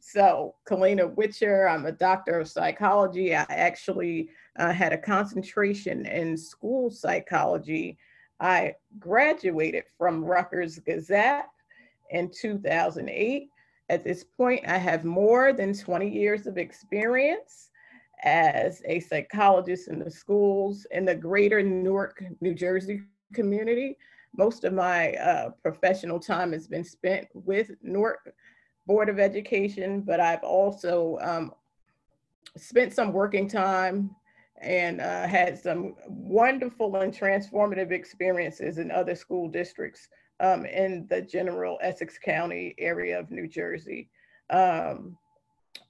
So, Kalina Witcher, I'm a doctor of psychology. I actually had a concentration in school psychology. I graduated from Rutgers Gazette in 2008. At this point, I have more than 20 years of experience as a psychologist in the schools in the greater Newark, New Jersey community. Most of my professional time has been spent with Newark Board of Education, but I've also spent some working time and had some wonderful and transformative experiences in other school districts in the general Essex County area of New Jersey. Um,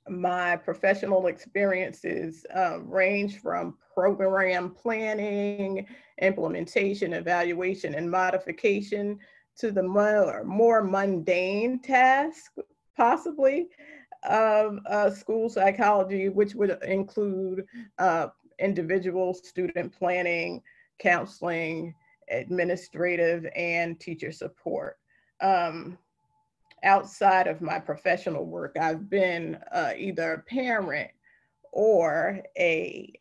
my professional experiences range from program planning, implementation, evaluation, and modification to the more mundane task, possibly, of school psychology, which would include uh, individual student planning, counseling, administrative, and teacher support. Um, Outside of my professional work, I've been either a parent or a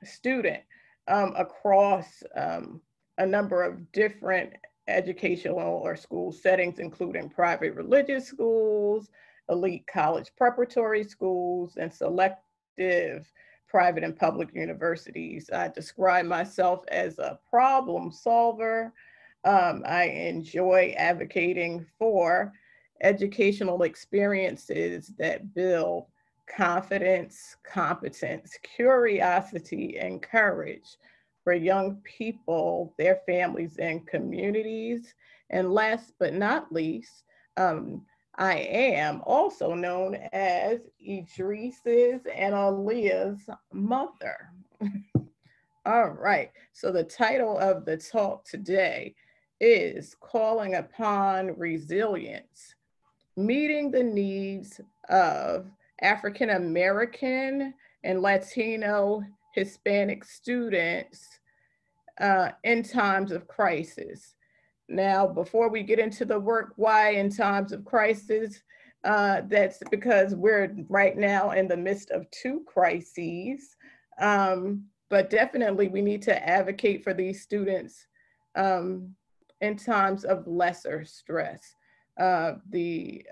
student across a number of different educational or school settings, including private religious schools, elite college preparatory schools, and selective private and public universities. I describe myself as a problem solver. I enjoy advocating for educational experiences that build confidence, competence, curiosity, and courage for young people, their families, and communities. And last but not least, um, I am also known as Idris's and Aaliyah's mother. All right. So the title of the talk today is Calling Upon Resilience, Meeting the Needs of African American and Latino Hispanic students in times of crisis. Now, before we get into the work, why in times of crisis? That's because we're right now in the midst of two crises. But definitely we need to advocate for these students um, in times of lesser stress. The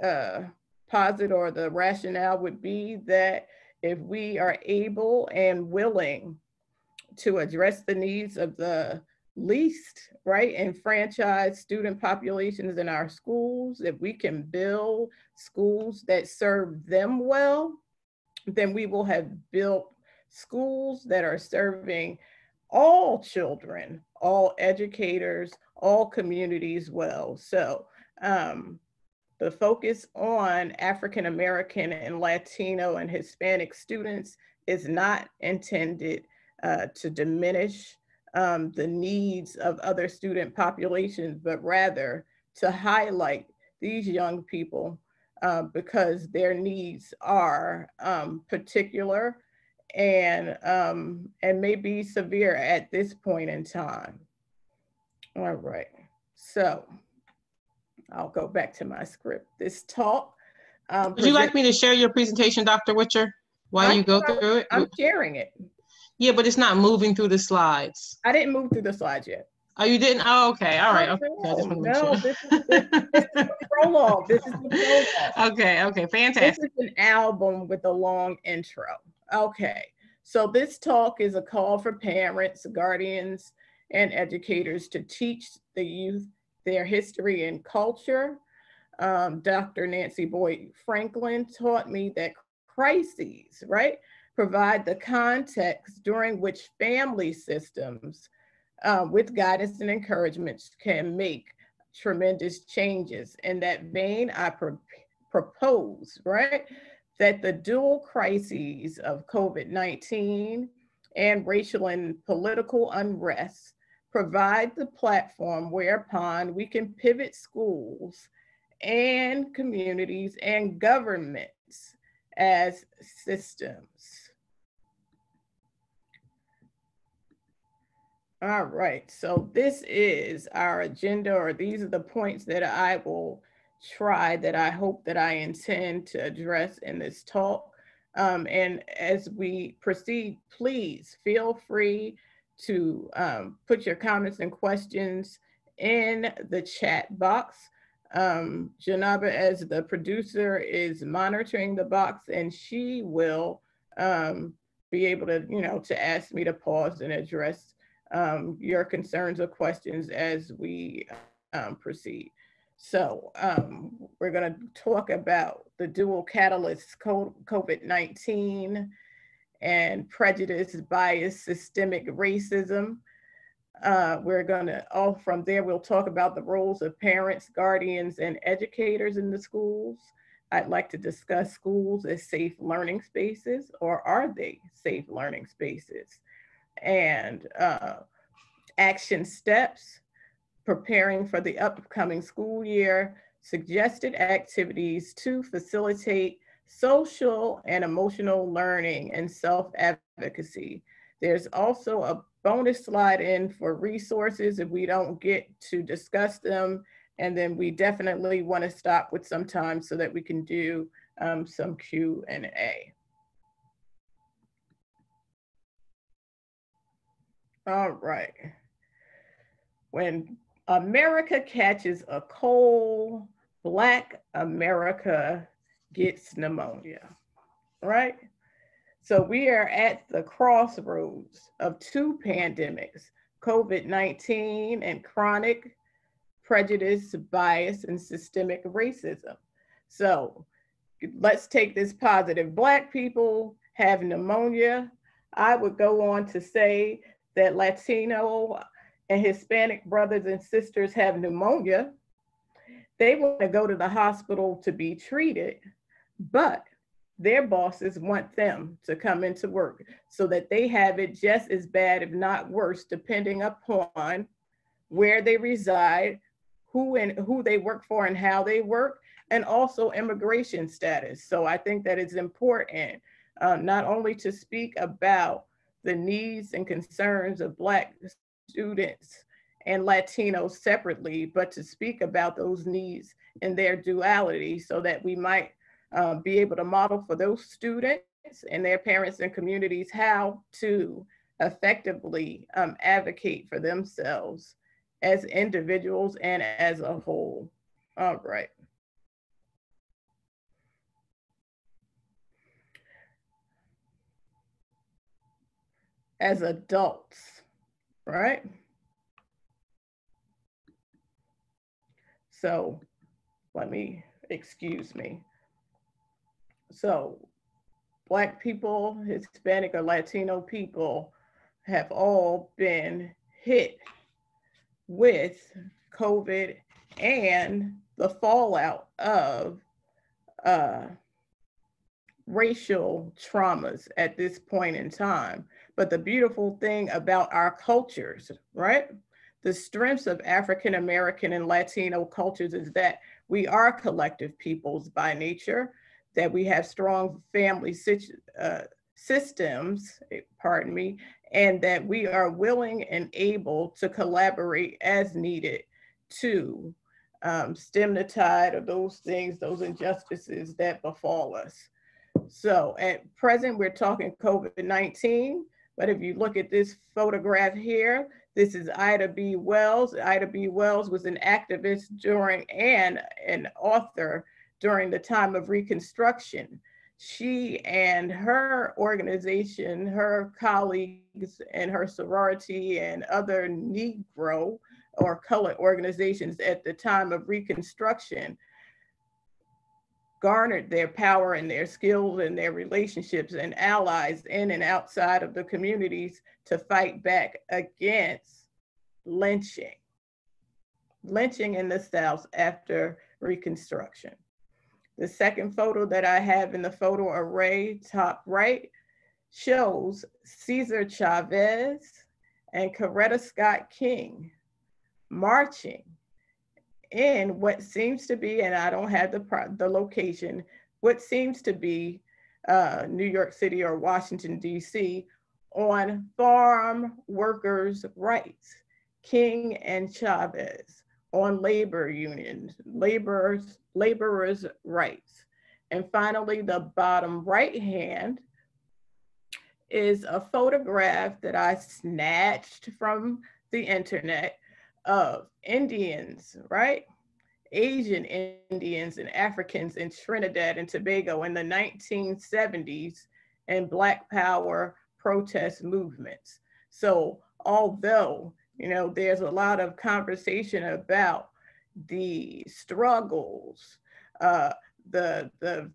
posit or the rationale would be that if we are able and willing to address the needs of the least, right, enfranchised student populations in our schools, if we can build schools that serve them well, then we will have built schools that are serving all children, all educators, all communities well. So the focus on African American and Latino and Hispanic students is not intended to diminish the needs of other student populations, but rather to highlight these young people because their needs are particular and may be severe at this point in time. All right, so I'll go back to my script. This talk. Would you like me to share your presentation, Dr. Witcher, while you go through it? I'm sharing it. Yeah, but it's not moving through the slides. I didn't move through the slides yet. Oh, you didn't? Oh, okay. All right. Okay. No, this is the prologue. This is the prologue. Okay. Fantastic. This is an album with a long intro. Okay. So this talk is a call for parents, guardians, and educators to teach the youth their history and culture. Dr. Nancy Boyd Franklin taught me that crises, right, provide the context during which family systems with guidance and encouragement can make tremendous changes. In that vein, I propose, right, that the dual crises of COVID-19 and racial and political unrest provide the platform whereupon we can pivot schools and communities and governments as systems. All right, so this is our agenda, or these are the points that I will try, that I hope that I intend to address in this talk. And as we proceed, please feel free to put your comments and questions in the chat box. Janaba, as the producer, is monitoring the box, and she will be able to, to ask me to pause and address your concerns or questions as we proceed. So we're going to talk about the dual catalysts, COVID-19 and prejudice, bias, systemic racism. We're going to, all from there, we'll talk about the roles of parents, guardians, and educators in the schools. I'd like to discuss schools as safe learning spaces, or are they safe learning spaces? And action steps, preparing for the upcoming school year, suggested activities to facilitate social and emotional learning and self-advocacy. There's also a bonus slide in for resources if we don't get to discuss them. And then we definitely want to stop with some time so that we can do some Q&A. All right. When America catches a cold, Black America gets pneumonia, right? So we are at the crossroads of two pandemics, COVID-19 and chronic prejudice, bias, and systemic racism. So let's take this positive. Black people have pneumonia. I would go on to say that Latino and Hispanic brothers and sisters have pneumonia. They want to go to the hospital to be treated, but their bosses want them to come into work so that they have it just as bad, if not worse, depending upon where they reside, who they work for and how they work, and also immigration status. So I think that it's important not only to speak about the needs and concerns of Black students and Latinos separately, but to speak about those needs in their duality so that we might be able to model for those students and their parents and communities how to effectively advocate for themselves as individuals and as a whole. All right. As adults, right? So excuse me. So Black people, Hispanic or Latino people have all been hit with COVID and the fallout of racial traumas at this point in time. But the beautiful thing about our cultures, right? The strengths of African American and Latino cultures is that we are collective peoples by nature, that we have strong family systems, pardon me, and that we are willing and able to collaborate as needed to stem the tide of those things, those injustices that befall us. So at present, we're talking COVID-19, but if you look at this photograph here, this is Ida B. Wells. Ida B. Wells was an activist during and an author during the time of Reconstruction. She and her organization, her colleagues and her sorority and other Negro or colored organizations at the time of Reconstruction garnered their power and their skills and their relationships and allies in and outside of the communities to fight back against lynching in the South after Reconstruction. The second photo that I have in the photo array, top right, shows Cesar Chavez and Coretta Scott King marching in what seems to be, and I don't have the location, what seems to be New York City or Washington, D.C., on farm workers' rights. King and Chavez on labor unions, laborers' rights. And finally, the bottom right hand is a photograph that I snatched from the internet of Indians, right? Asian Indians and Africans in Trinidad and Tobago in the 1970s and Black Power protest movements. So although, there's a lot of conversation about the struggles, uh, the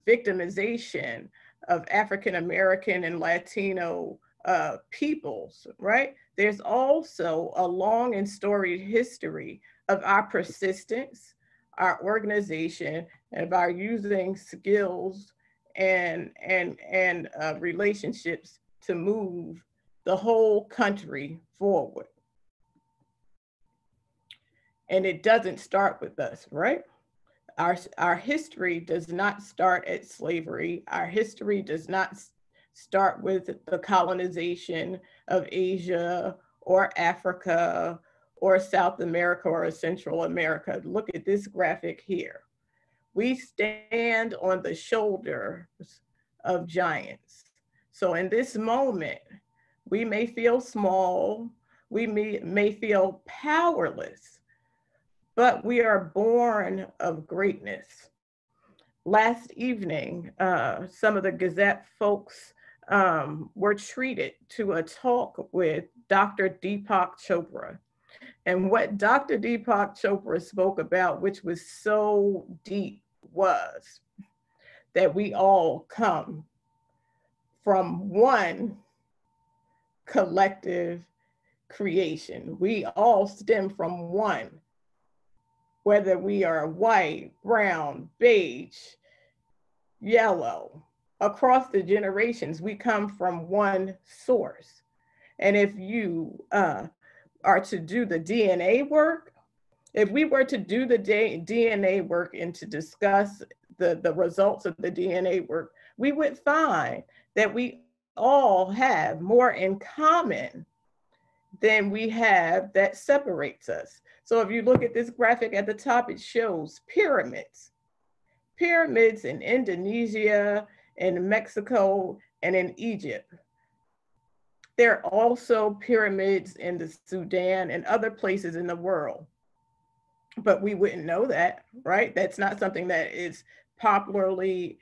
victimization of African American and Latino peoples, right? There's also a long and storied history of our persistence, our organization, and of our using skills and relationships to move the whole country forward. And it doesn't start with us, right? Our history does not start at slavery. Our history does not start with the colonization of Asia or Africa or South America or Central America. Look at this graphic here. We stand on the shoulders of giants. So in this moment, we may feel small, we may feel powerless, but we are born of greatness. Last evening, some of the Gazette folks were treated to a talk with Dr. Deepak Chopra. And what Dr. Deepak Chopra spoke about, which was so deep, was that we all come from one collective creation. We all stem from one, whether we are white, brown, beige, yellow, across the generations, we come from one source. And if you are to do the DNA work, if we were to do the DNA work and to discuss the results of the DNA work, we would find that we all have more in common than we have that separates us. So if you look at this graphic at the top, it shows pyramids. Pyramids in Indonesia, in Mexico, and in Egypt. There are also pyramids in the Sudan and other places in the world. But we wouldn't know that, right? That's not something that is popularly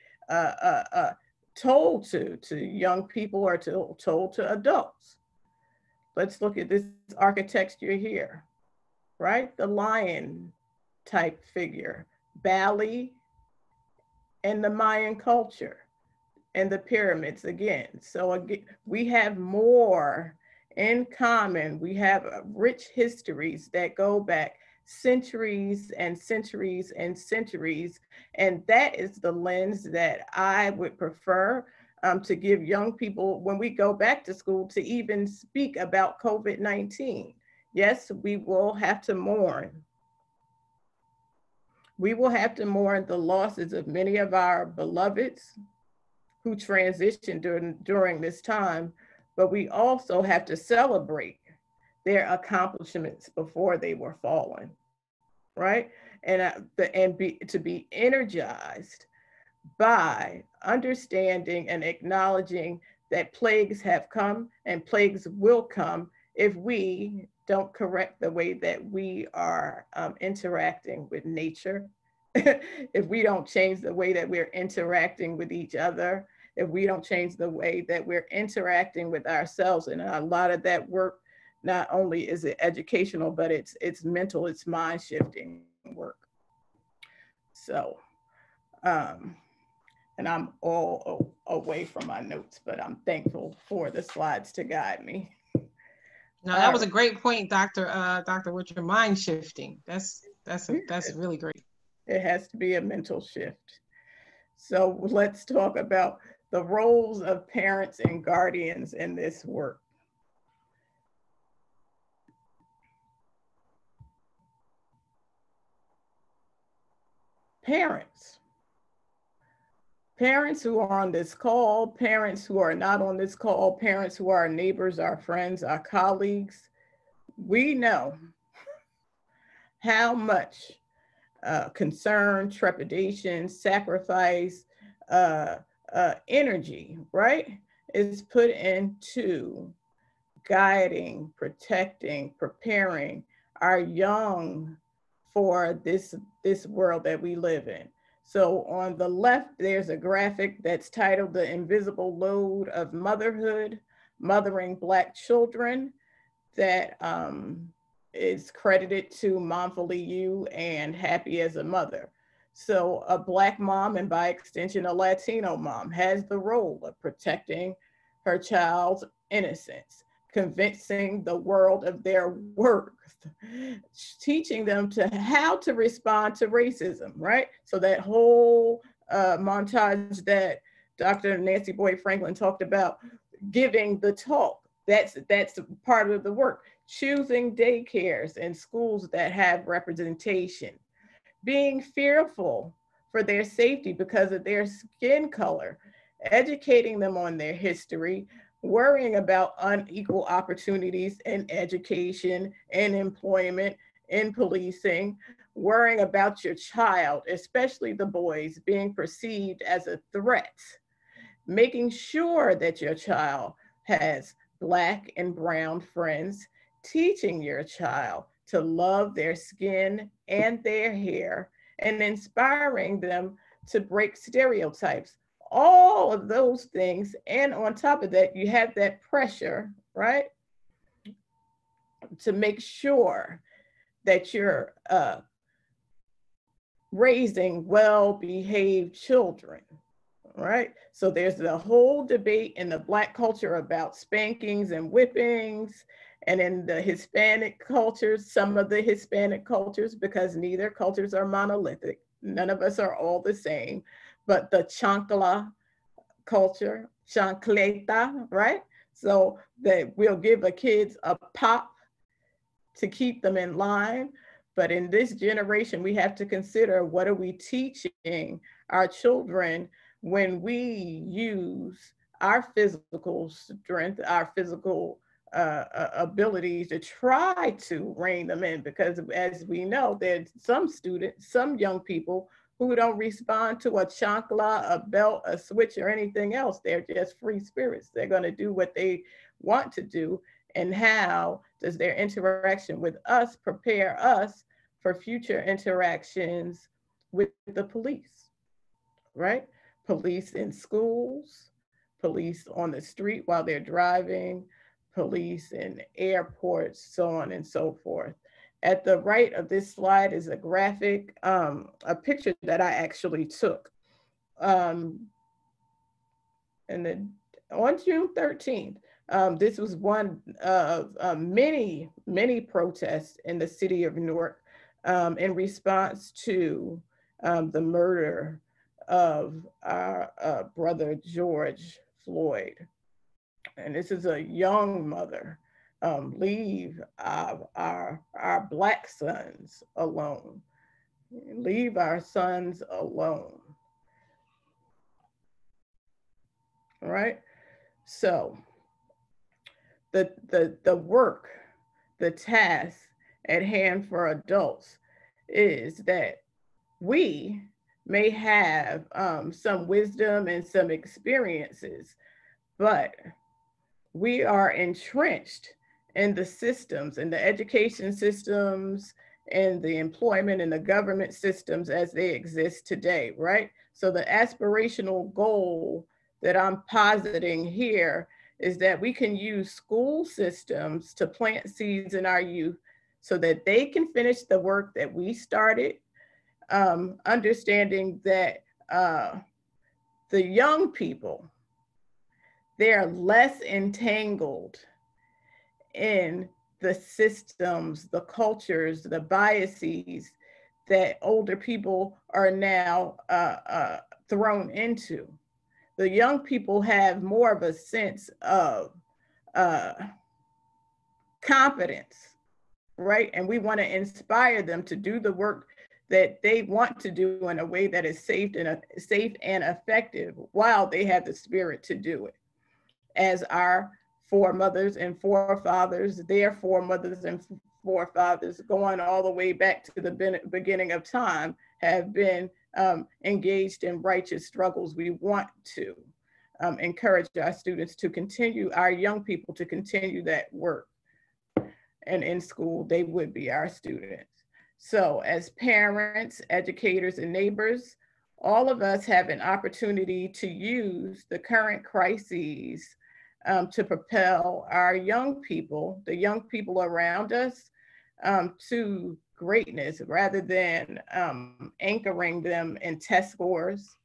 told to young people or told to adults. Let's look at this architecture here, right? The lion type figure, Bali, and the Mayan culture, and the pyramids again. So again, we have more in common. We have rich histories that go back centuries and centuries and centuries. And that is the lens that I would prefer to give young people when we go back to school to even speak about COVID-19. Yes, we will have to mourn. We will have to mourn the losses of many of our beloveds who transitioned during this time, but we also have to celebrate their accomplishments before they were fallen, right? To be energized by understanding and acknowledging that plagues have come and plagues will come if we don't correct the way that we are interacting with nature, if we don't change the way that we're interacting with each other, if we don't change the way that we're interacting with ourselves. And a lot of that work, not only is it educational, but it's mental, it's mind shifting work. So, and I'm all away from my notes, but I'm thankful for the slides to guide me. No, that was a great point, Dr. With your mind shifting. That's really great. It has to be a mental shift. So let's talk about the roles of parents and guardians in this work. Parents who are on this call, parents who are not on this call, parents who are our neighbors, our friends, our colleagues, we know how much concern, trepidation, sacrifice, energy, right, is put into guiding, protecting, preparing our young for this world that we live in. So on the left, there's a graphic that's titled "The Invisible Load of Motherhood: Mothering Black Children," that is credited to Momfully You and Happy as a Mother. So a Black mom, and by extension a Latino mom, has the role of protecting her child's innocence, convincing the world of their worth, teaching them to how to respond to racism, right? So that whole montage that Dr. Nancy Boyd Franklin talked about, giving the talk, that's part of the work. Choosing daycares and schools that have representation, being fearful for their safety because of their skin color, educating them on their history, worrying about unequal opportunities in education, in employment, in policing, worrying about your child, especially the boys, being perceived as a threat, making sure that your child has Black and brown friends, teaching your child to love their skin and their hair, and inspiring them to break stereotypes. All of those things. And on top of that, you have that pressure, right? To make sure that you're raising well-behaved children, right? So there's the whole debate in the Black culture about spankings and whippings, and in the Hispanic cultures, some of the Hispanic cultures, because neither cultures are monolithic. None of us are all the same, but the chancla culture, chancleta, right? So that we'll give a kids a pop to keep them in line. But in this generation, we have to consider, what are we teaching our children when we use our physical strength, our physical abilities to try to rein them in? Because as we know, there's some students, some young people who don't respond to a chancla, a belt, a switch, or anything else. They're just free spirits. They're going to do what they want to do. And how does their interaction with us prepare us for future interactions with the police, right? Police in schools, police on the street while they're driving, police in airports, so on and so forth. At the right of this slide is a graphic, a picture that I actually took. And then on June 13th, this was one of many, many protests in the city of Newark in response to the murder of our brother George Floyd. And this is a young mother. Leave our Black sons alone. Leave our sons alone. All right. So the work, the task at hand for adults is that we may have some wisdom and some experiences, but we are entrenched in the systems, in the education systems, and the employment and the government systems as they exist today, right? So the aspirational goal that I'm positing here is that we can use school systems to plant seeds in our youth so that they can finish the work that we started, understanding that the young people, they're less entangled in the systems, the cultures, the biases that older people are now thrown into. The young people have more of a sense of confidence, right? And we want to inspire them to do the work that they want to do in a way that is safe and effective, while they have the spirit to do it. As our foremothers and forefathers, their foremothers and forefathers, going all the way back to the beginning of time, have been engaged in righteous struggles. We want to encourage our students to continue, our young people to continue that work. And in school, they would be our students. So as parents, educators, and neighbors, all of us have an opportunity to use the current crises to propel our young people, the young people around us, to greatness, rather than anchoring them in test scores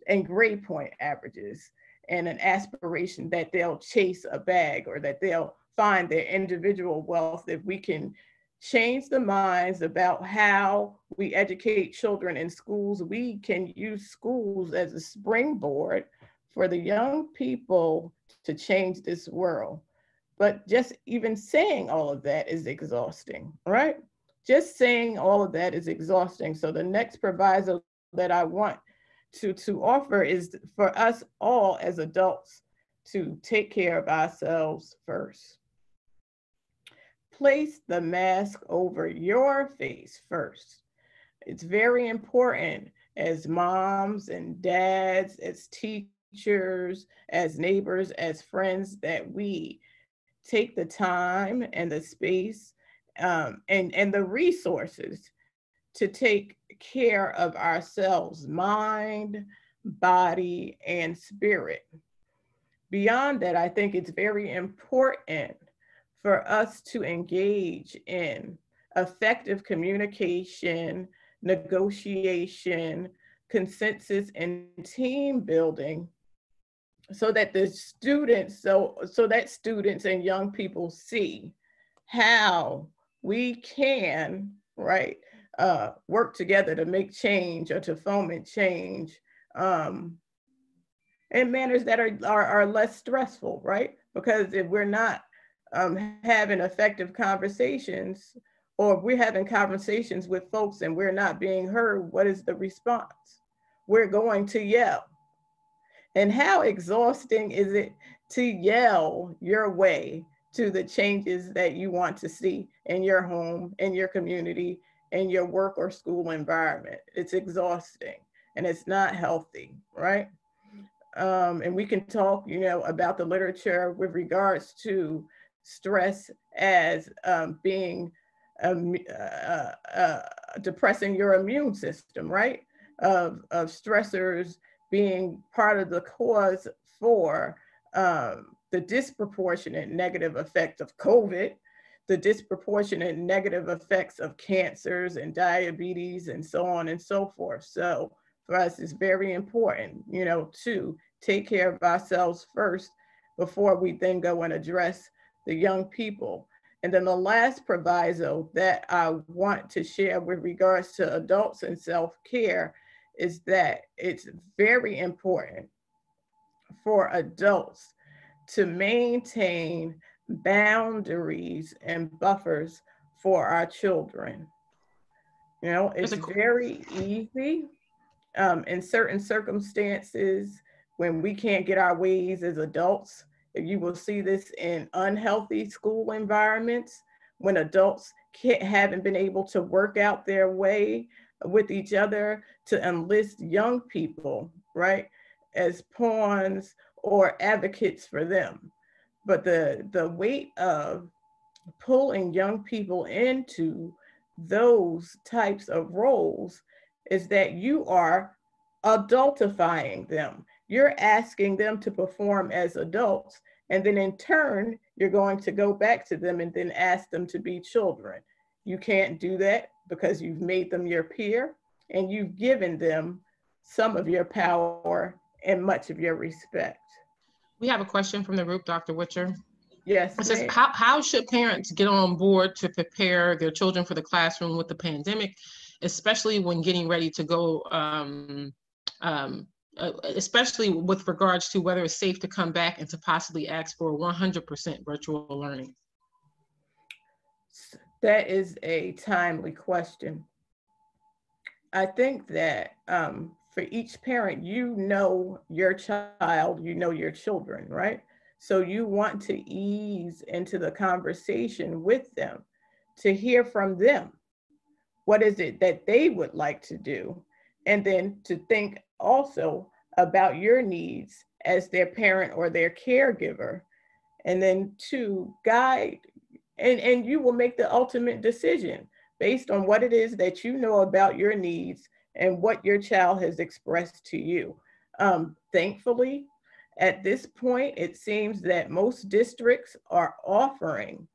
and grade point averages and an aspiration that they'll chase a bag or that they'll find their individual wealth. If we can change the minds about how we educate children in schools, we can use schools as a springboard for the young people to change this world. But just even saying all of that is exhausting, right? Just saying all of that is exhausting. So the next proviso that I want to offer is for us all as adults to take care of ourselves first. Place the mask over your face first. It's very important as moms and dads, as teachers, as neighbors, as friends, that we take the time and the space and the resources to take care of ourselves, mind, body, and spirit. Beyond that, I think it's very important for us to engage in effective communication, negotiation, consensus, and team building, so that the students, so that students and young people see how we can, right, work together to make change or to foment change in manners that are less stressful, right? Because if we're not having effective conversations, or we're having conversations with folks and we're not being heard, what is the response? We're going to yell. And how exhausting is it to yell your way to the changes that you want to see in your home, in your community, in your work or school environment? It's exhausting and it's not healthy, right? And we can talk, about the literature with regards to stress as being depressing your immune system, right? Of stressors being part of the cause for the disproportionate negative effect of COVID, the disproportionate negative effects of cancers and diabetes and so on and so forth. So for us, it's very important, to take care of ourselves first before we then go and address the young people. And then the last proviso that I want to share with regards to adults and self-care is that it's very important for adults to maintain boundaries and buffers for our children. It's very easy in certain circumstances when we can't get our ways as adults. You will see this in unhealthy school environments when adults haven't been able to work out their way with each other to enlist young people, right, as pawns or advocates for them. But the weight of pulling young people into those types of roles is that you are adultifying them. You're asking them to perform as adults, and then in turn, you're going to go back to them and then ask them to be children. You can't do that because you've made them your peer and you've given them some of your power and much of your respect. We have a question from the group, Dr. Witcher. Yes. It says, how should parents get on board to prepare their children for the classroom with the pandemic, especially when getting ready to go, especially with regards to whether it's safe to come back and to possibly ask for 100% virtual learning? That is a timely question. I think that for each parent, your child, your children, right? So you want to ease into the conversation with them to hear from them. What is it that they would like to do? And then to think also about your needs as their parent or their caregiver, and then to guide, and you will make the ultimate decision based on what it is that you know about your needs and what your child has expressed to you. Thankfully, at this point, it seems that most districts are offering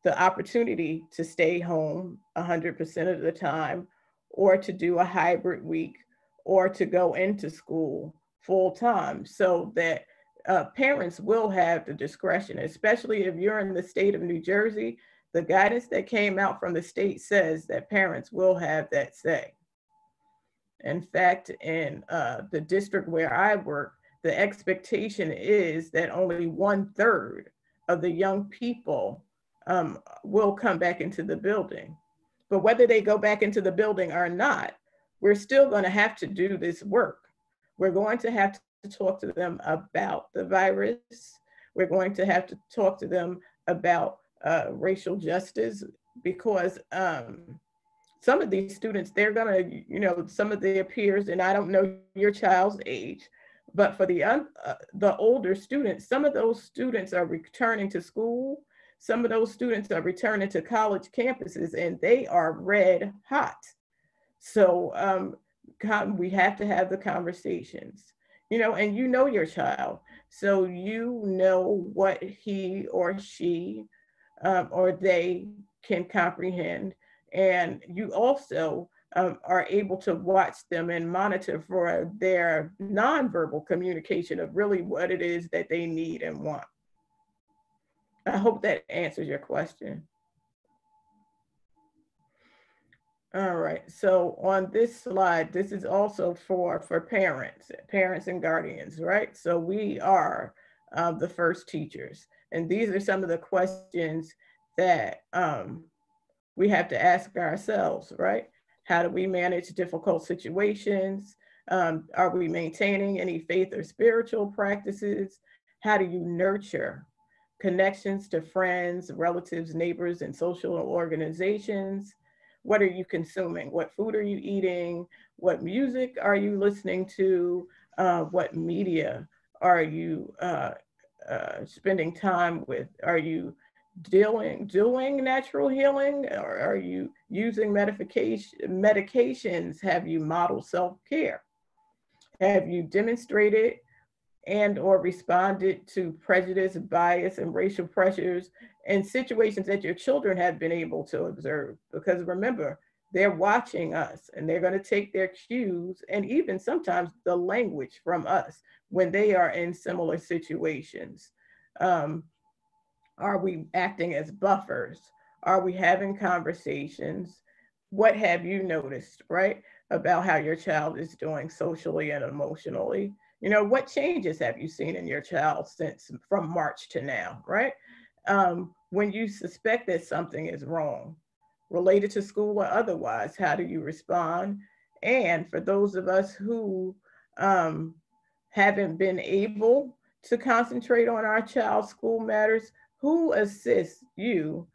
the opportunity to stay home 100% of the time, or to do a hybrid week, or to go into school full time, so that parents will have the discretion, especially if you're in the state of New Jersey. The guidance that came out from the state says that parents will have that say. In fact, in the district where I work, the expectation is that only 1/3 of the young people will come back into the building. But whether they go back into the building or not, we're still going to have to do this work. We're going to have to talk to them about the virus. We're going to have to talk to them about racial justice, because some of these students, they're going to, some of their peers, and I don't know your child's age, but for the older students, some of those students are returning to school. Some of those students are returning to college campuses, and they are red hot. So we have to have the conversations, and your child. So you know what he or she or they can comprehend. And you also are able to watch them and monitor for their nonverbal communication of really what it is that they need and want. I hope that answers your question. All right, so on this slide, this is also for parents and guardians, right? So we are the first teachers. And these are some of the questions that we have to ask ourselves, right? How do we manage difficult situations? Are we maintaining any faith or spiritual practices? How do you nurture connections to friends, relatives, neighbors, and social organizations? What are you consuming? What food are you eating? What music are you listening to? What media are you spending time with? Are you doing natural healing, or are you using medications? Have you modeled self-care? Have you demonstrated and or responded to prejudice, bias, and racial pressures in situations that your children have been able to observe? Because remember, they're watching us, and they're going to take their cues and even sometimes the language from us when they are in similar situations. Are we acting as buffers? Are we having conversations? What have you noticed, right, about how your child is doing socially and emotionally? What changes have you seen in your child since from March to now, right? When you suspect that something is wrong, related to school or otherwise, how do you respond? And for those of us who haven't been able to concentrate on our child's school matters, who assists you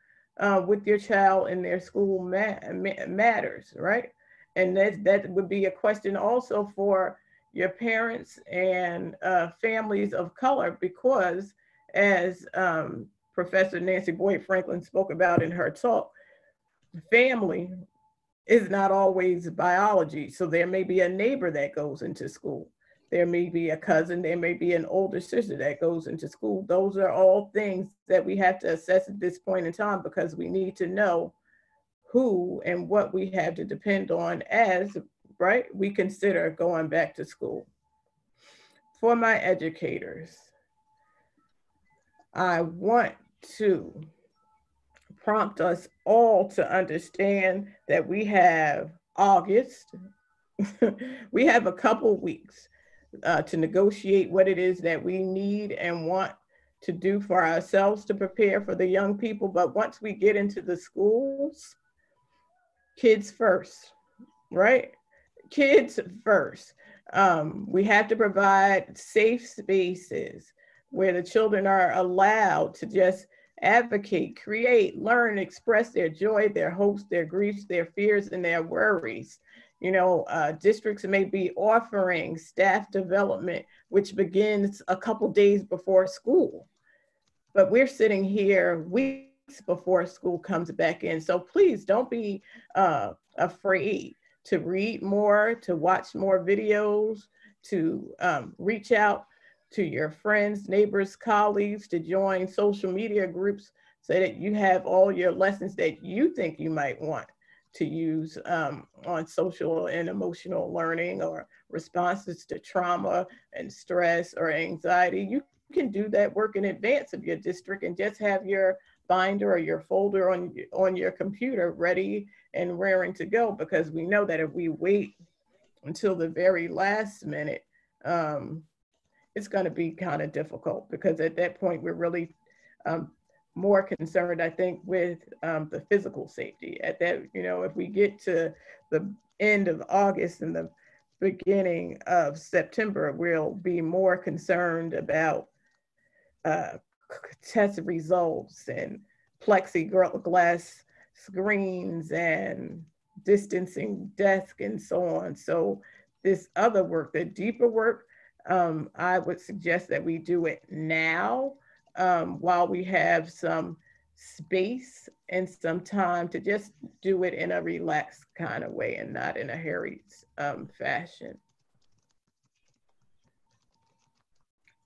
with your child in their school matters, right? And that would be a question also for your parents and families of color, because as Professor Nancy Boyd Franklin spoke about in her talk, family is not always biology. So there may be a neighbor that goes into school. There may be a cousin, there may be an older sister that goes into school. Those are all things that we have to assess at this point in time, because we need to know who and what we have to depend on as, right, we consider going back to school. For my educators, I want to prompt us all to understand that we have August. We have a couple weeks to negotiate what it is that we need and want to do for ourselves to prepare for the young people. But once we get into the schools, kids first, right? Kids first. We have to provide safe spaces where the children are allowed to just advocate, create, learn, express their joy, their hopes, their griefs, their fears, and their worries. Districts may be offering staff development, which begins a couple days before school. But we're sitting here weeks before school comes back in. So please don't be afraid to read more, to watch more videos, to reach out to your friends, neighbors, colleagues, to join social media groups so that you have all your lessons that you think you might want to use on social and emotional learning or responses to trauma and stress or anxiety. You can do that work in advance of your district and just have your binder or your folder on your computer ready and raring to go, because we know that if we wait until the very last minute, it's going to be kind of difficult, because at that point we're really more concerned, I think, with the physical safety. At that, if we get to the end of August and the beginning of September, we'll be more concerned about uh, test results and plexiglass screens and distancing desk and so on. So this other work, the deeper work, I would suggest that we do it now, while we have some space and some time to just do it in a relaxed kind of way and not in a hurried fashion.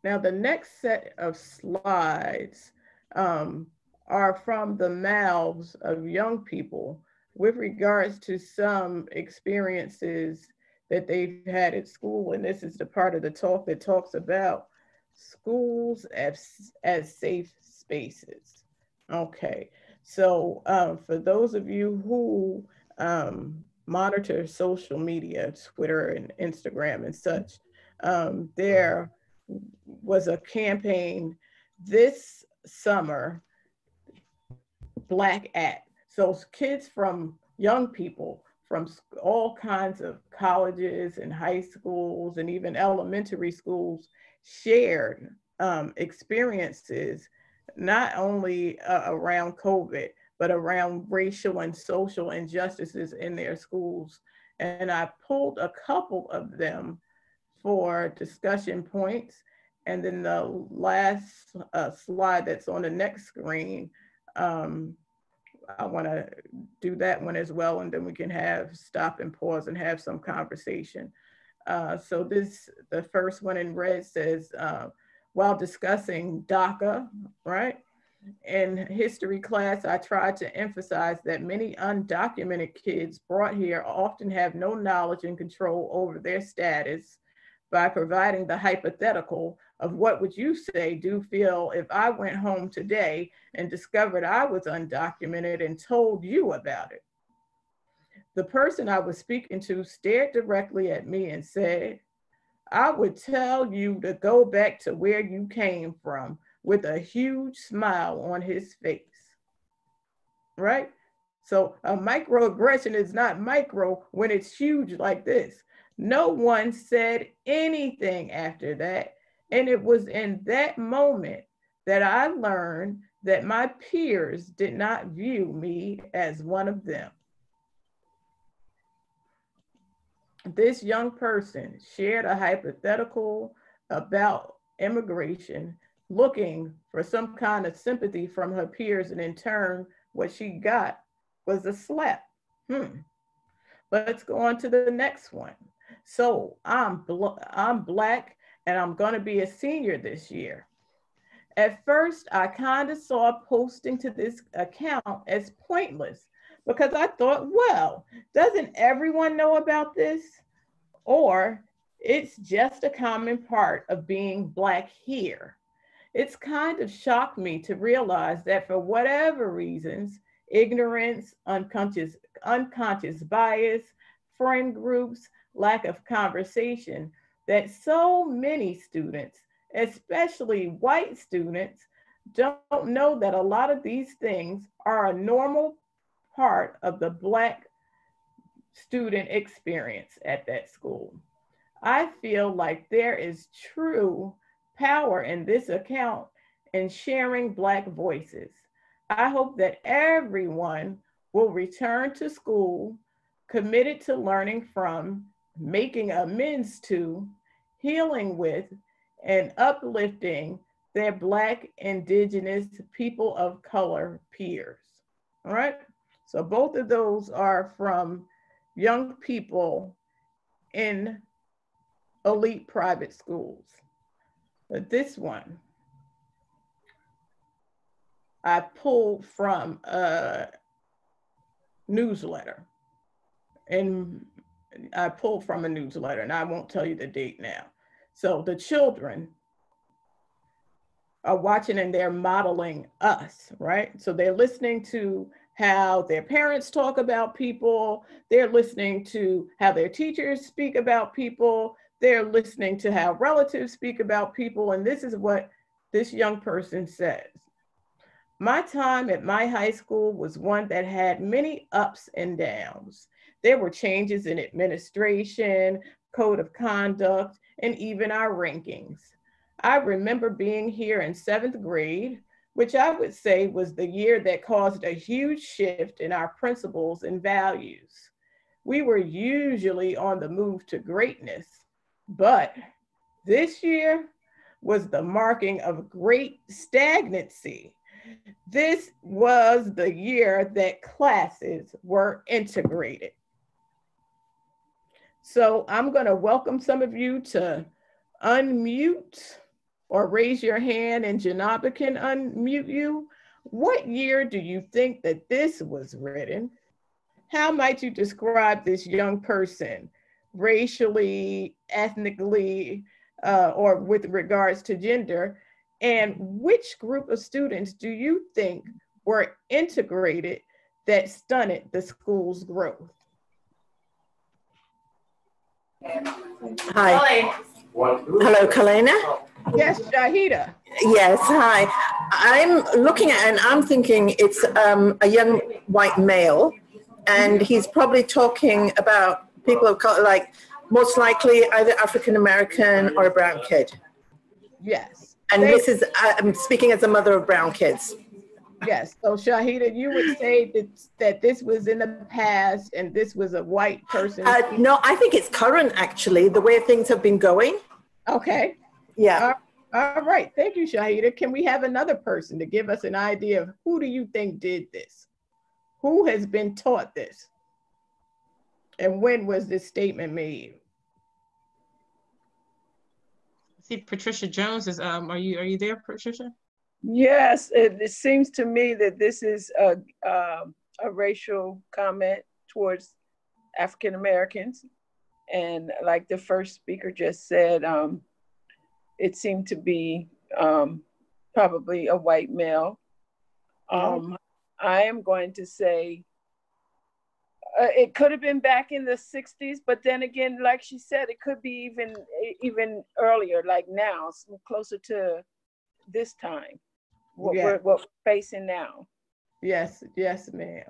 Now, the next set of slides um, are from the mouths of young people with regards to some experiences that they've had at school. And this is the part of the talk that talks about schools as safe spaces. Okay, so for those of you who monitor social media, Twitter and Instagram and such, there was a campaign this summer, Black at. So kids from young people from all kinds of colleges and high schools and even elementary schools shared experiences, not only around COVID, but around racial and social injustices in their schools. And I pulled a couple of them for discussion points. And then the last slide that's on the next screen, I want to do that one as well, and then we can have stop and pause and have some conversation. So the first one in red says, while discussing DACA, right? In history class, I tried to emphasize that many undocumented kids brought here often have no knowledge and control over their status, by providing the hypothetical of what would you say, do feel if I went home today and discovered I was undocumented and told you about it. The person I was speaking to stared directly at me and said, I would tell you to go back to where you came from, with a huge smile on his face, right? So a microaggression is not micro when it's huge like this. No one said anything after that. And it was in that moment that I learned that my peers did not view me as one of them. This young person shared a hypothetical about immigration, looking for some kind of sympathy from her peers, and in turn, what she got was a slap. Let's go on to the next one. So I'm Black and I'm going to be a senior this year. At first, I kind of saw posting to this account as pointless, because I thought, well, doesn't everyone know about this? Or it's just a common part of being Black here. It's kind of shocked me to realize that for whatever reasons, ignorance, unconscious bias, friend groups, lack of conversation, that so many students, especially white students, don't know that a lot of these things are a normal part of the Black student experience at that school. I feel like there is true power in this account in sharing Black voices. I hope that everyone will return to school committed to learning from, making amends to, healing with, and uplifting their Black, Indigenous, people of color peers. All right. So both of those are from young people in elite private schools. But this one I pulled from a newsletter. And I pulled from a newsletter, and I won't tell you the date now. So the children are watching and they're modeling us, right? So they're listening to how their parents talk about people. They're listening to how their teachers speak about people. They're listening to how relatives speak about people. And this is what this young person says. My time at my high school was one that had many ups and downs. There were changes in administration, code of conduct, and even our rankings. I remember being here in 7th grade, which I would say was the year that caused a huge shift in our principles and values. We were usually on the move to greatness, but this year was the marking of great stagnancy. This was the year that classes were integrated. So I'm going to welcome some of you to unmute or raise your hand, and Janaba can unmute you. What year do you think that this was written? How might you describe this young person racially, ethnically, or with regards to gender? And which group of students do you think were integrated that stunted the school's growth? Hi. Hello, Kalena? Yes, Shahida. Yes, hi. I'm looking at and I'm thinking it's a young white male, and he's probably talking about people of color, like most likely either African American or a brown kid. Yes. And this is, I'm speaking as a mother of brown kids. Yes. So Shahida, you would say that this was in the past and this was a white person? No, I think it's current, actually, the way things have been going. Okay. Yeah. All right. Thank you, Shahida. Can we have another person to give us an idea of who do you think did this? Who has been taught this? And when was this statement made? See, Patricia Jones is, are you there, Patricia? Yes, it seems to me that this is a racial comment towards African Americans. And like the first speaker just said, it seemed to be probably a white male. I am going to say it could have been back in the 60s, but then again, like she said, it could be even earlier, like now, closer to this time, what we're facing now. Yes, yes, ma'am.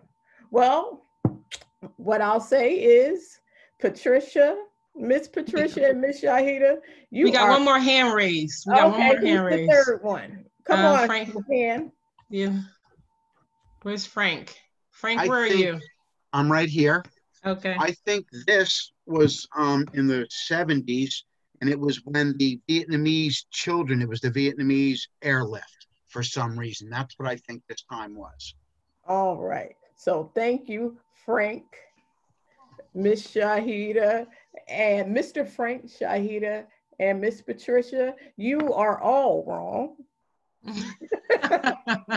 Well, what I'll say is, Patricia, Miss Patricia and Miss Shahida, we got one more hand raised. We got one more hand raised. The third one. Come on, Frank. hand. Yeah. Where's Frank? Frank, where are you? I'm right here. Okay. I think this was in the 70s, and it was when the Vietnamese children, it was the Vietnamese airlift for some reason. That's what I think this time was. All right. So thank you, Frank, Miss Shahida, and Mr. Frank, Shahida, and Miss Patricia. You are all wrong.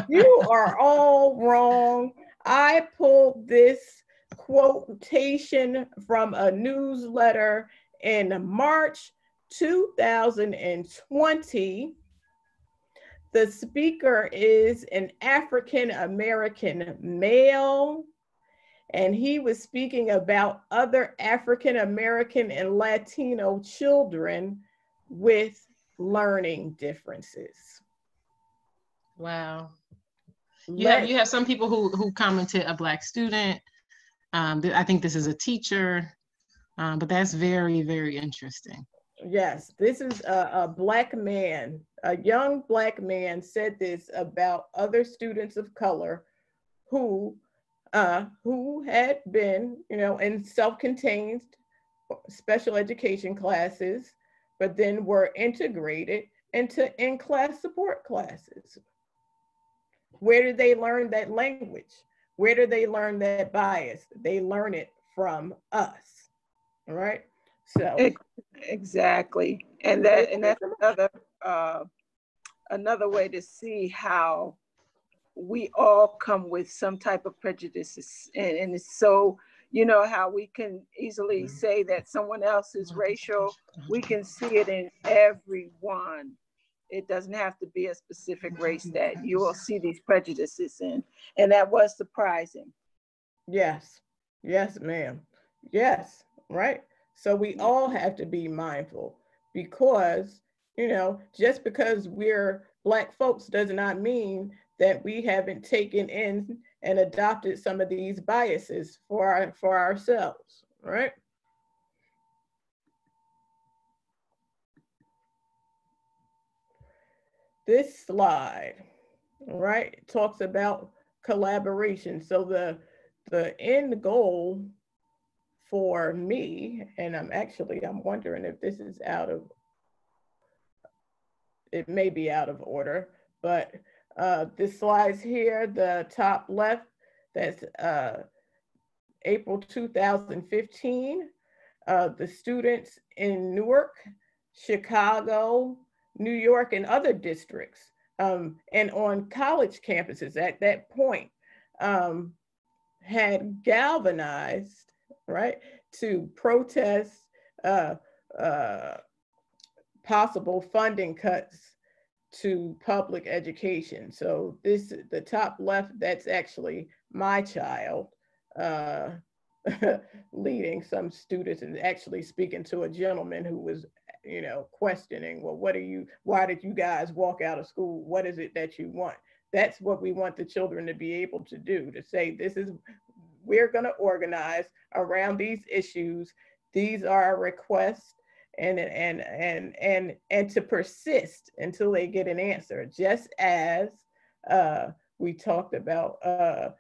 You are all wrong. I pulled this quotation from a newsletter in March 2020. The speaker is an African American male, and he was speaking about other African American and Latino children with learning differences. Wow. You have some people who commented a Black student. I think this is a teacher, but that's very, very interesting. Yes, this is a Black man, a young Black man said this about other students of color who had been, in self-contained special education classes, but then were integrated into in-class support classes. Where did they learn that language? Where did they learn that bias? They learn it from us, all right? So exactly, and that's another way to see how we all come with some type of prejudices, and it's so, how we can easily say that someone else is racial. We can see it in everyone. It doesn't have to be a specific race that you will see these prejudices in, and that was surprising. Yes, yes, ma'am. Yes, right. So we all have to be mindful because, just because we're Black folks does not mean that we haven't taken in and adopted some of these biases for ourselves, right? This slide, right, talks about collaboration. So the end goal for me, and I'm wondering if this is it may be out of order, but this slide's here, the top left, that's April 2015. The students in Newark, Chicago, New York, and other districts, and on college campuses at that point, had galvanized, right, to protest possible funding cuts to public education. So the top left, that's actually my child leading some students and actually speaking to a gentleman who was, questioning, well, why did you guys walk out of school? What is it that you want? That's what we want the children to be able to do, to say, we're going to organize around these issues. These are our requests, and to persist until they get an answer, just as we talked about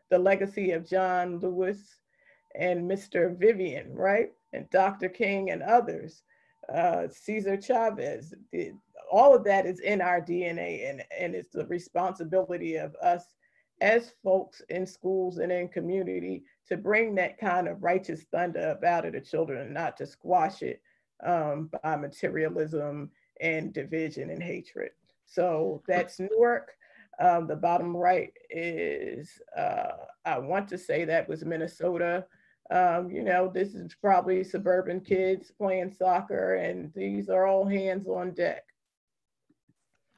the legacy of John Lewis and Mr. Vivian, right? And Dr. King and others, Cesar Chavez. All of that is in our DNA, and it's the responsibility of us as folks in schools and in community to bring that kind of righteous thunder about it to children, and not to squash it by materialism and division and hatred. So that's Newark. The bottom right is, I want to say that was Minnesota. This is probably suburban kids playing soccer, and these are all hands on deck.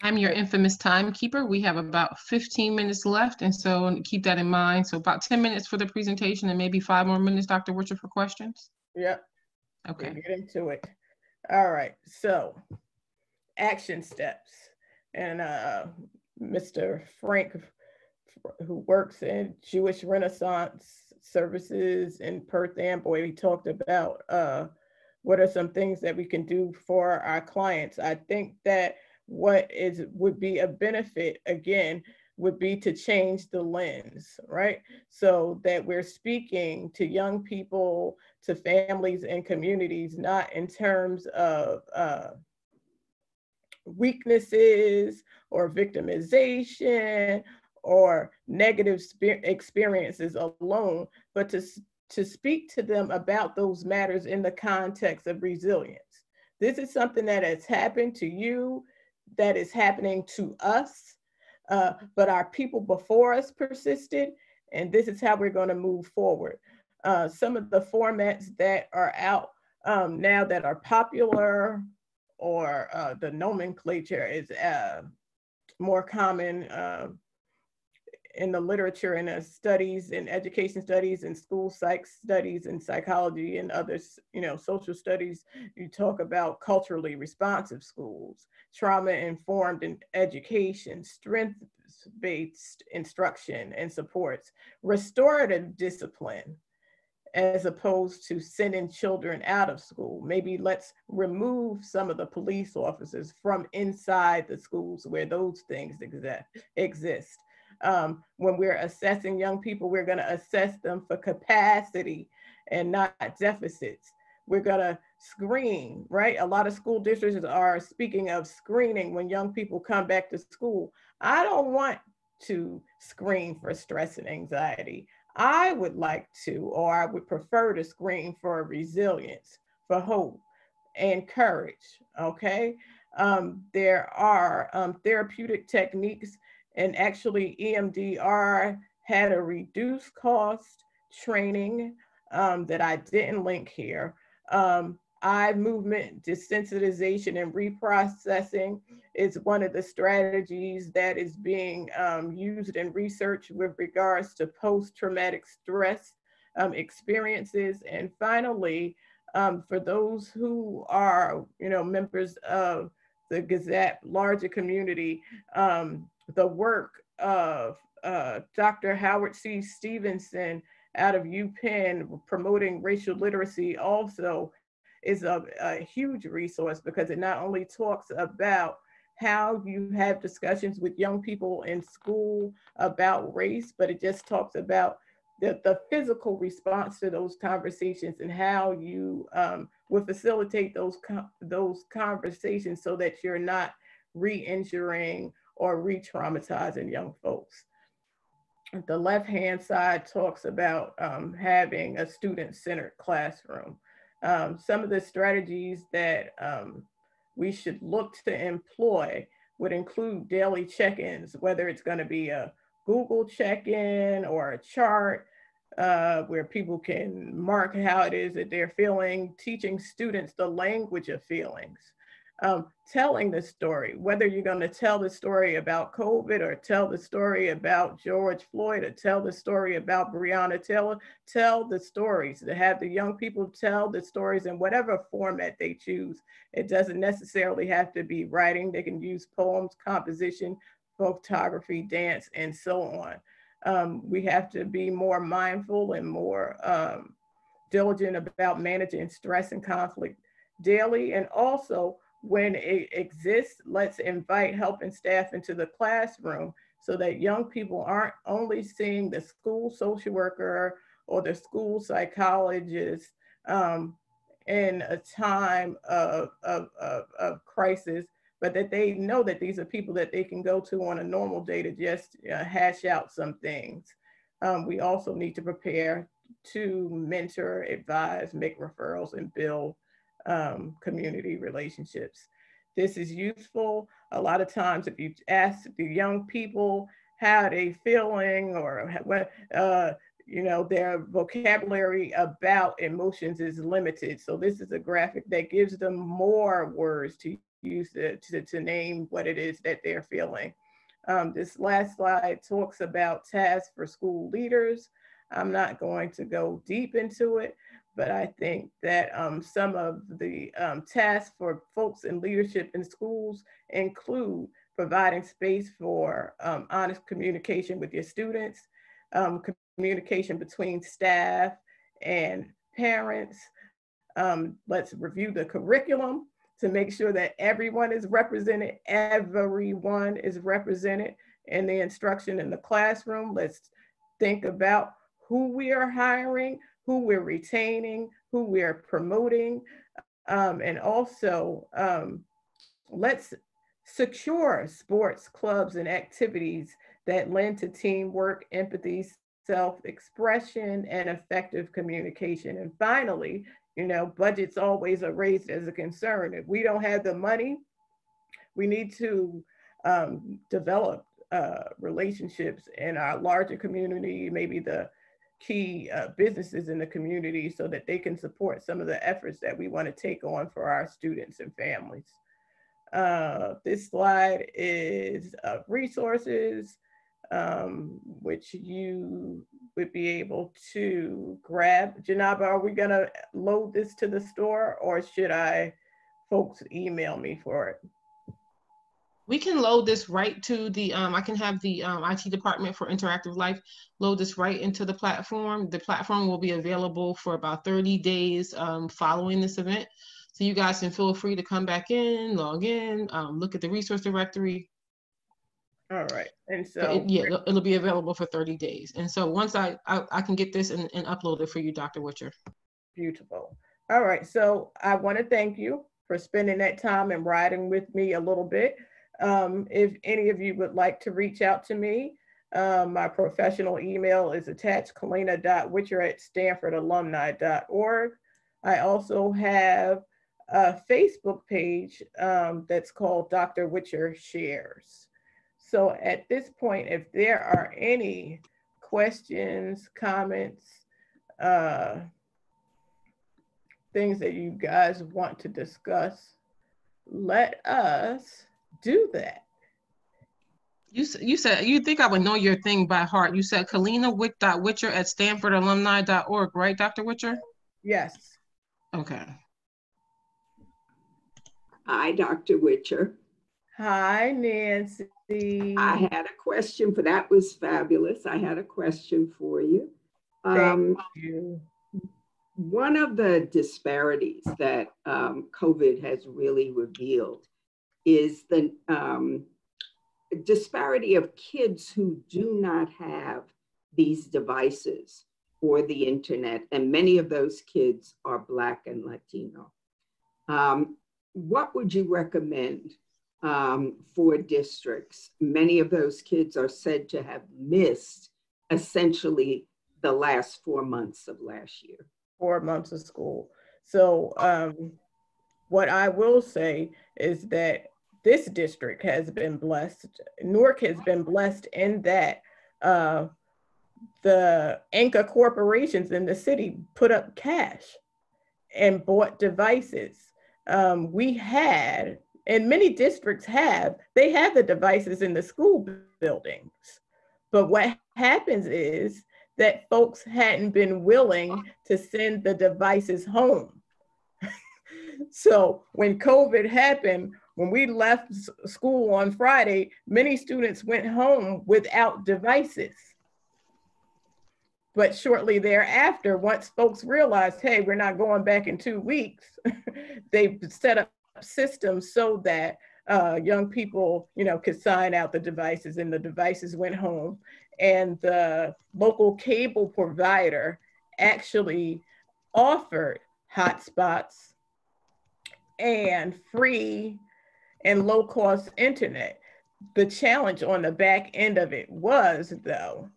I'm your infamous timekeeper. We have about 15 minutes left, and so keep that in mind. So about 10 minutes for the presentation and maybe 5 more minutes, Dr. Witcher, for questions. Yep. Okay. We'll get into it. All right. So action steps. And Mr. Frank, who works in Jewish Renaissance Services in Perth Amboy, he talked about what are some things that we can do for our clients. I think that would be a benefit, again, would be to change the lens, right? So that we're speaking to young people, to families and communities, not in terms of weaknesses or victimization or negative experiences alone, but to speak to them about those matters in the context of resilience. This is something that has happened to you, that is happening to us, but our people before us persisted, and this is how we're going to move forward. Some of the formats that are out now that are popular, or the nomenclature is more common in the literature and studies, in education studies and school psych studies and psychology and others, social studies. You talk about culturally responsive schools, trauma-informed education, strength-based instruction and supports, restorative discipline, as opposed to sending children out of school. Maybe let's remove some of the police officers from inside the schools where those things exist. When we're assessing young people, we're going to assess them for capacity and not deficits. We're going to screen, right? A lot of school districts are speaking of screening when young people come back to school. I don't want to screen for stress and anxiety. I would like to, or I would prefer to screen for resilience, for hope and courage, okay? There are therapeutic techniques, and actually EMDR had a reduced cost training that I didn't link here. Eye movement desensitization and reprocessing is one of the strategies that is being used in research with regards to post-traumatic stress experiences. And finally, for those who are, members of the Gazette larger community, the work of Dr. Howard C. Stevenson out of UPenn promoting racial literacy also is a huge resource, because it not only talks about how you have discussions with young people in school about race, but it just talks about the physical response to those conversations and how you will facilitate those conversations so that you're not re-injuring or re-traumatizing young folks. The left-hand side talks about having a student-centered classroom. Some of the strategies that we should look to employ would include daily check-ins, whether it's going to be a Google check-in or a chart where people can mark how it is that they're feeling, teaching students the language of feelings. Telling the story, whether you're going to tell the story about COVID or tell the story about George Floyd or tell the story about Breonna Taylor, tell the stories, to have the young people tell the stories in whatever format they choose. It doesn't necessarily have to be writing. They can use poems, composition, photography, dance, and so on. We have to be more mindful and more diligent about managing stress and conflict daily. And also, when it exists, let's invite helping staff into the classroom so that young people aren't only seeing the school social worker or the school psychologist in a time of crisis, but that they know that these are people that they can go to on a normal day to just hash out some things. We also need to prepare to mentor, advise, make referrals, and build community relationships. This is useful. A lot of times, if you ask the young people how they feeling or what, their vocabulary about emotions is limited. So this is a graphic that gives them more words to use to name what it is that they're feeling. This last slide talks about tasks for school leaders. I'm not going to go deep into it, but I think that some of the tasks for folks in leadership in schools include providing space for honest communication with your students, communication between staff and parents. Let's review the curriculum to make sure that everyone is represented, in the instruction in the classroom. Let's think about who we are hiring, who we're retaining, who we're promoting, and also let's secure sports, clubs, and activities that lend to teamwork, empathy, self-expression, and effective communication. And finally, budgets always are raised as a concern. If we don't have the money, we need to develop relationships in our larger community, maybe the key businesses in the community, so that they can support some of the efforts that we want to take on for our students and families. This slide is resources, which you would be able to grab. Janaba, are we gonna load this to the store, or should folks email me for it? We can load this right to the, I can have the IT department for Interactive Life load this right into the platform. The platform will be available for about 30 days following this event. So you guys can feel free to come back in, log in, look at the resource directory. All right. And But so it'll be available for 30 days. And so once I can get this and upload it for you, Dr. Witcher. beautiful. All right. So I want to thank you for spending that time and riding with me a little bit. If any of you would like to reach out to me, my professional email is attached, kalina.witcher@stanfordalumni.org. I also have a Facebook page that's called Dr. Witcher Shares. So at this point, if there are any questions, comments, things that you guys want to discuss, let us do that. You said you think I would know your thing by heart. You said kalina.witcher@stanfordalumni.org, right, Dr. Witcher? Yes. Okay. Hi, Dr. Witcher. Hi, Nancy. I had a question, but that was fabulous. I had a question for you. Thank you. One of the disparities that COVID has really revealed is the disparity of kids who do not have these devices or the internet, and many of those kids are Black and Latino. What would you recommend for districts? Many of those kids are said to have missed essentially the last 4 months of last year. 4 months of school. So what I will say is that this district has been blessed. Newark has been blessed in that the anchor corporations in the city put up cash and bought devices. We had, and many districts have, they have the devices in the school buildings. But what happens is that folks hadn't been willing to send the devices home. So when COVID happened, when we left school on Friday, many students went home without devices. But shortly thereafter, once folks realized, hey, we're not going back in 2 weeks, they set up systems so that young people, could sign out the devices, and the devices went home. And the local cable provider actually offered hotspots and free and low-cost internet. The challenge on the back end of it was, though,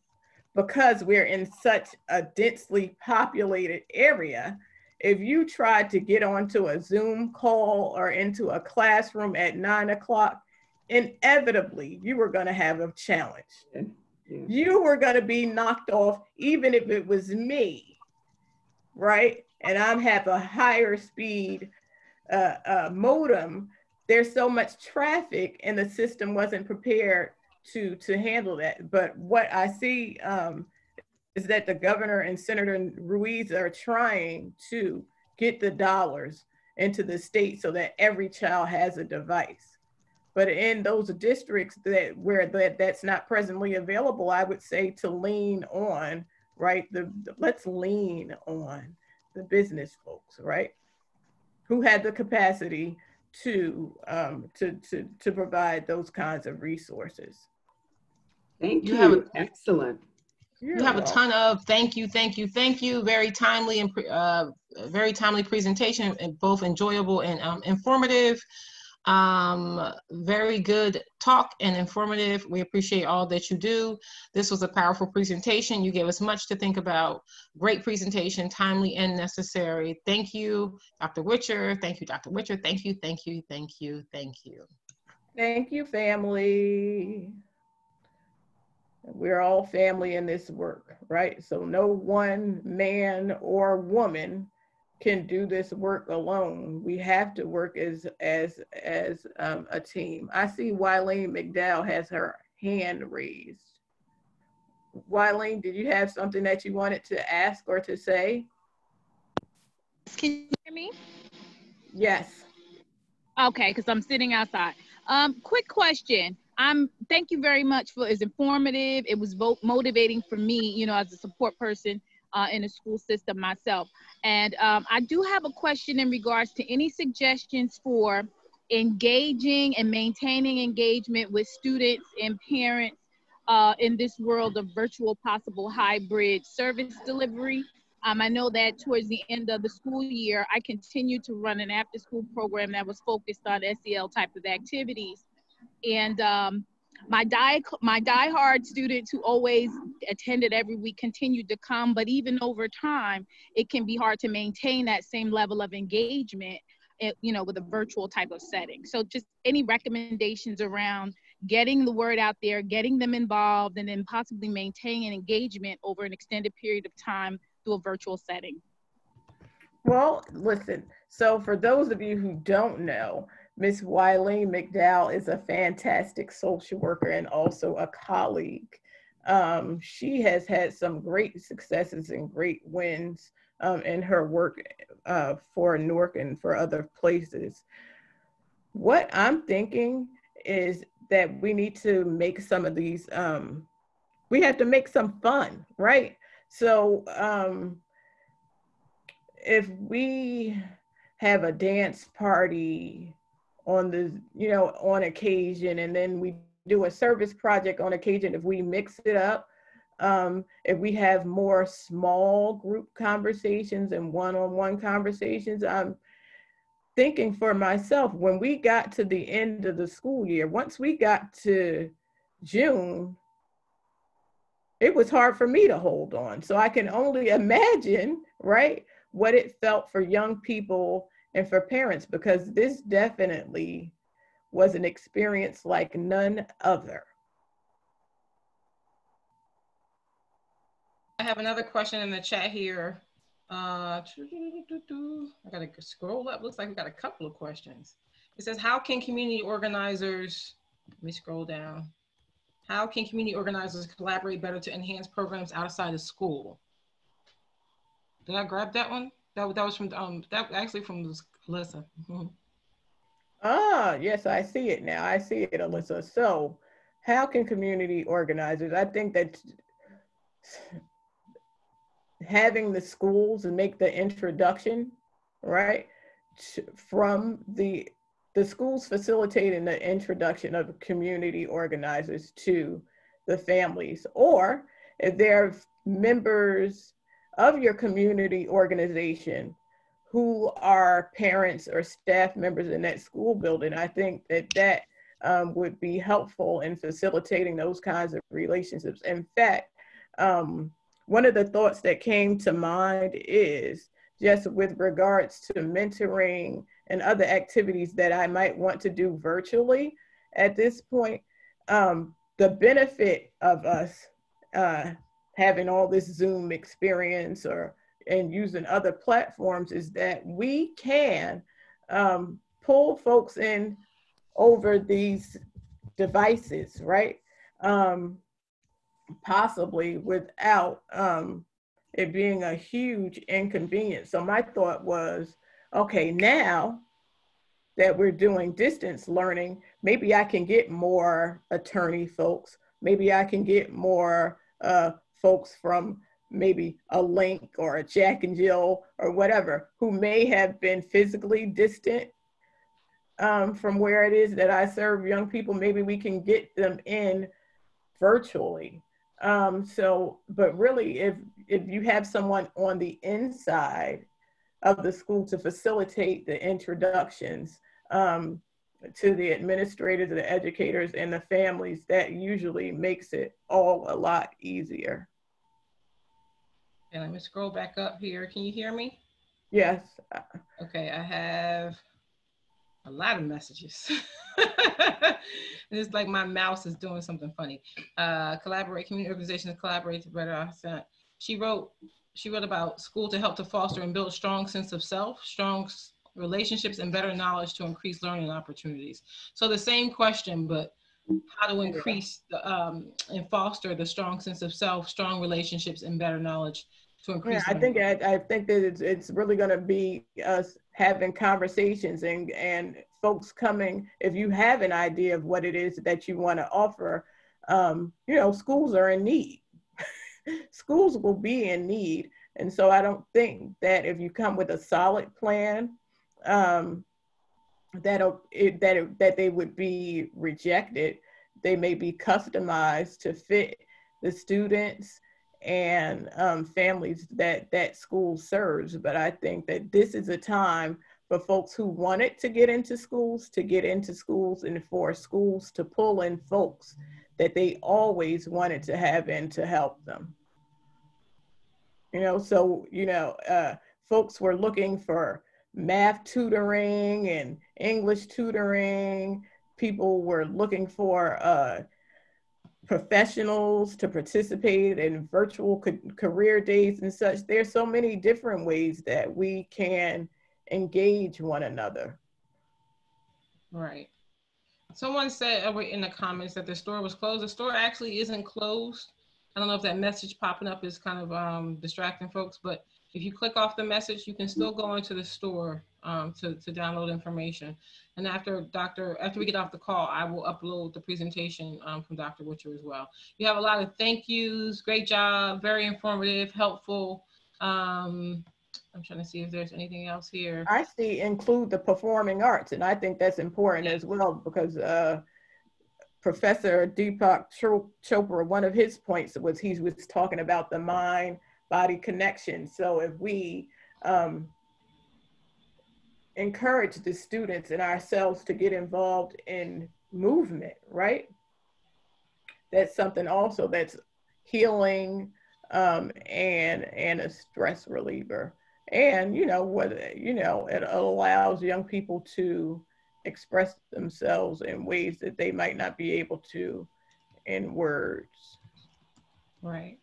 because we're in such a densely populated area, if you tried to get onto a Zoom call or into a classroom at 9 o'clock, inevitably you were going to have a challenge. Yeah. You were going to be knocked off, even if it was me, right? And I have a higher speed modem. There's so much traffic, and the system wasn't prepared to handle that. But what I see is that the governor and Senator Ruiz are trying to get the dollars into the state so that every child has a device. But in those districts where that's not presently available, I would say to lean on, right? Let's lean on the business folks, right? Who had the capacity to provide those kinds of resources. Thank you. Excellent. You have a ton of thank you. Very timely and very timely presentation, and both enjoyable and informative. Very good talk and informative. We appreciate all that you do. This was a powerful presentation. You gave us much to think about. Great presentation, timely and necessary. Thank you, Dr. Witcher. Thank you, Dr. Witcher. Thank you. Thank you, family. We're all family in this work, right? So no one man or woman can do this work alone. We have to work as a team. I see Wileen McDowell has her hand raised. Wileen, did you have something that you wanted to ask or to say? Can you hear me? Yes. Okay, because I'm sitting outside. Quick question. Thank you very much for, it's informative. It was motivating for me, you know, as a support person in the school system myself. And I do have a question in regards to any suggestions for engaging and maintaining engagement with students and parents in this world of virtual possible hybrid service delivery. I know that towards the end of the school year, I continued to run an after-school program that was focused on SEL type of activities. And my diehard students who always attended every week continued to come, but even over time, it can be hard to maintain that same level of engagement, you know, with a virtual type of setting. So just any recommendations around getting the word out there, getting them involved, and then possibly maintaining engagement over an extended period of time through a virtual setting? Well, listen, so for those of you who don't know, Miss Wileen McDowell is a fantastic social worker and also a colleague. She has had some great successes and great wins in her work for Newark and for other places. What I'm thinking is that we need to make some of these, we have to make some fun, right? So if we have a dance party on the, you know, on occasion, and then we do a service project on occasion, if we mix it up, if we have more small group conversations and one-on-one conversations, I'm thinking for myself, when we got to the end of the school year, once we got to June, it was hard for me to hold on. So I can only imagine, right, what it felt for young people and for parents, because this definitely was an experience like none other. I have another question in the chat here. I gotta scroll up. Looks like we got a couple of questions. It says, how can community organizers, let me scroll down. How can community organizers collaborate better to enhance programs outside of school? Did I grab that one? That was from, that actually from Alyssa. Mm-hmm. Ah, yes, I see it now. I see it, Alyssa. So how can community organizers, I think that having the schools make the introduction, right, from the schools facilitating the introduction of community organizers to the families, or if they're members of your community organization who are parents or staff members in that school building, I think that would be helpful in facilitating those kinds of relationships. In fact, one of the thoughts that came to mind is just with regards to mentoring and other activities that I might want to do virtually at this point. The benefit of us having all this Zoom experience and using other platforms is that we can pull folks in over these devices, right? Possibly without it being a huge inconvenience. So my thought was, okay, now that we're doing distance learning, maybe I can get more attorney folks, maybe I can get more folks from maybe a Link or a Jack and Jill or whatever, who may have been physically distant from where it is that I serve young people. Maybe we can get them in virtually. But really, if you have someone on the inside of the school to facilitate the introductions to the administrators, the educators, and the families, that usually makes it all a lot easier. And let me scroll back up here. Can you hear me? Yes. Okay, I have a lot of messages. It's like my mouse is doing something funny. Collaborate, community organizations collaborate to better. She wrote about school to help to foster and build a strong sense of self, strong relationships, and better knowledge to increase learning opportunities. So the same question, but how to increase the, and foster the strong sense of self, strong relationships, and better knowledge to increase. Yeah, I think that it's really going to be us having conversations and folks coming, if you have an idea of what it is that you want to offer, you know, schools are in need. Schools will be in need. And so I don't think that if you come with a solid plan, that they would be rejected. They may be customized to fit the students and families that school serves. But I think that this is a time for folks who wanted to get into schools, and for schools to pull in folks that they always wanted to have in to help them. You know, so, you know, folks were looking for math tutoring and English tutoring. People were looking for professionals to participate in virtual career days and such. There's so many different ways that we can engage one another. Right. Someone said in the comments that the store was closed. The store actually isn't closed. I don't know if that message popping up is kind of distracting folks, but if you click off the message, you can still go into the store to download information. And after we get off the call, I will upload the presentation from Dr. Witcher as well. You have a lot of thank yous. Great job. Very informative, helpful. I'm trying to see if there's anything else here. I see include the performing arts, and I think that's important as well, because Professor Deepak Chopra, one of his points was he was talking about the mind-body connection. So if we encourage the students and ourselves to get involved in movement, right? That's something also that's healing and a stress reliever. And, you know, whether, you know, it allows young people to express themselves in ways that they might not be able to in words. Right.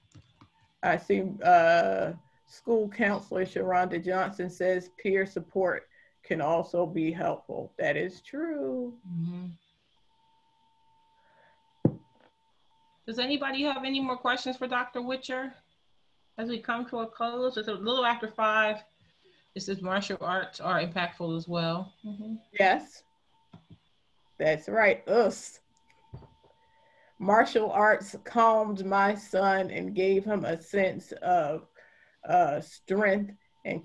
I see school counselor Sharonda Johnson says peer support can also be helpful. That is true. Mm-hmm. Does anybody have any more questions for Dr. Witcher as we come to a close? It's a little after 5. This is martial arts are impactful as well. Mm-hmm. Yes, that's right. Us. Martial arts calmed my son and gave him a sense of strength and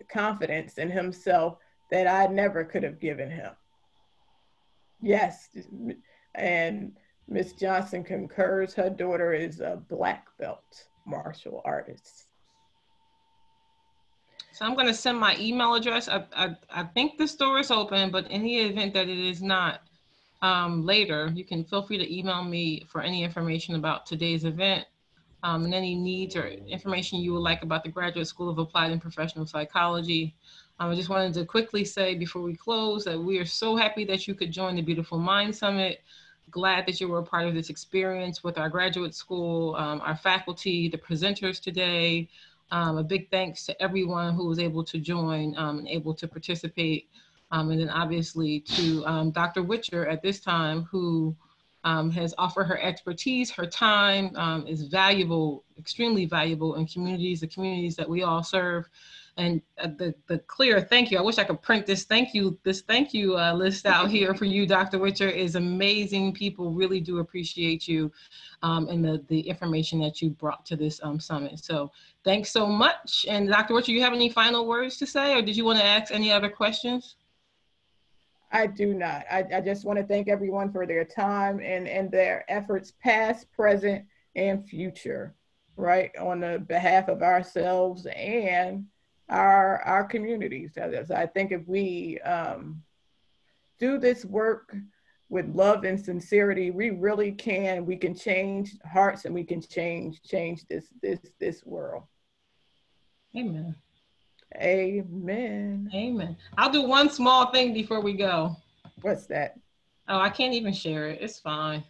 confidence in himself that I never could have given him. Yes, and Miss Johnson concurs. Her daughter is a black belt martial artist. So I'm going to send my email address. I think the store is open, but in the event that it is not later, you can feel free to email me for any information about today's event and any needs or information you would like about the Graduate School of Applied and Professional Psychology. I just wanted to quickly say before we close that we are so happy that you could join the Beautiful Mind Summit. Glad that you were a part of this experience with our graduate school, our faculty, the presenters today. A big thanks to everyone who was able to join and able to participate. And then obviously to Dr. Witcher at this time, who has offered her expertise, her time is valuable, extremely valuable in communities, the communities that we all serve. And the clear thank you, I wish I could print this thank you list out here for you, Dr. Witcher, is amazing. People really do appreciate you and the information that you brought to this summit. So thanks so much. And Dr. Witcher, you have any final words to say, or did you want to ask any other questions? I do not. I just want to thank everyone for their time and their efforts, past, present, and future, right, on the behalf of ourselves and our communities. I think if we do this work with love and sincerity, we really can. We can change hearts, and we can change this world. Amen. Amen. Amen. I'll do one small thing before we go. What's that? Oh, I can't even share it. It's fine.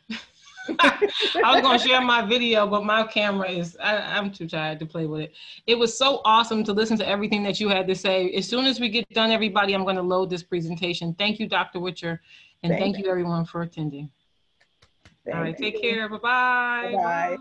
I was going to share my video, but my camera is, I'm too tired to play with it. It was so awesome to listen to everything that you had to say. As soon as we get done, everybody, I'm going to load this presentation. Thank you, Dr. Witcher, and thank you everyone for attending. All right, take care. Bye-bye. Bye-bye.